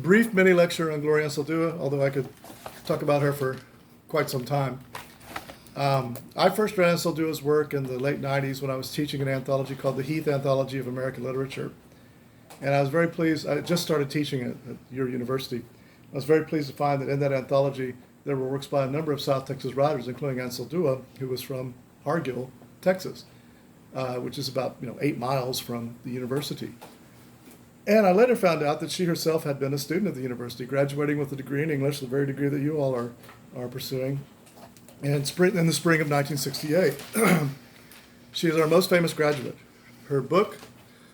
brief mini lecture on Gloria Anzaldua, although I could talk about her for quite some time. I first read Anzaldua's work in the late 90s when I was teaching an anthology called the Heath Anthology of American Literature. And I was very pleased, I just started teaching it at your university. I was very pleased to find that in that anthology there were works by a number of South Texas writers, including Anzaldua, who was from Hargill, Texas, which is about 8 miles from the university. And I later found out that she herself had been a student at the university, graduating with a degree in English, the very degree that you all are pursuing, in the spring of 1968. She is our most famous graduate. Her book,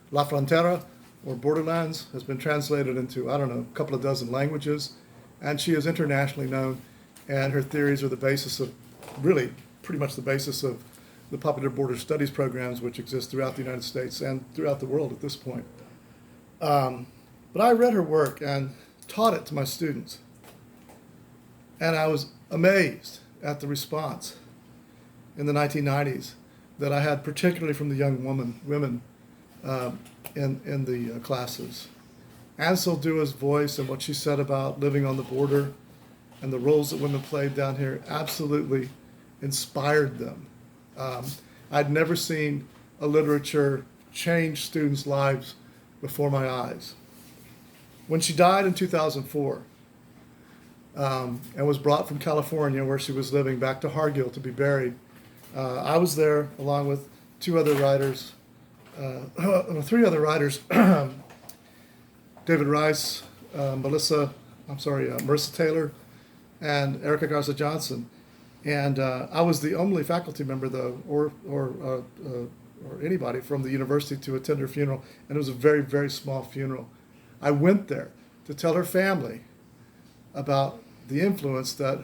La Frontera, or Borderlands, has been translated into, a couple of dozen languages, and she is internationally known, and her theories are the basis of, really, pretty much the basis of the popular border studies programs which exist throughout the United States and throughout the world at this point. But I read her work and taught it to my students, and I was amazed at the response in the 1990s that I had, particularly from the young women in the classes. Anzaldua's voice and what she said about living on the border and the roles that women played down here absolutely inspired them. I'd never seen a literature change students' lives before my eyes. When she died in 2004 and was brought from California, where she was living, back to Hargill to be buried, I was there along with three other writers, David Rice, Marissa Taylor, and Erica Garza Johnson. And I was the only faculty member, though, or anybody from the university to attend her funeral, and it was a very, very small funeral. I went there to tell her family about the influence that,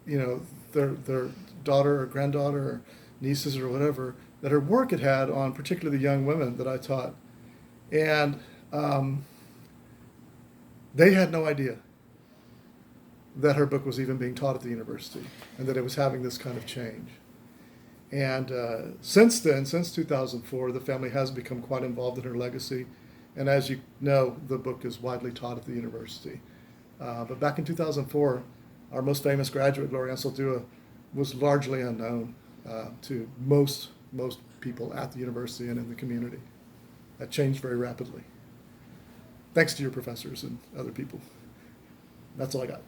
their daughter or granddaughter or nieces or whatever, that her work had had on particularly the young women that I taught. And they had no idea that her book was even being taught at the university and that it was having this kind of change. And since then, since 2004, the family has become quite involved in her legacy. And as you know, the book is widely taught at the university. But back in 2004, our most famous graduate, Gloria Anzaldua, was largely unknown to most people at the university and in the community. That changed very rapidly. Thanks to your professors and other people. That's all I got.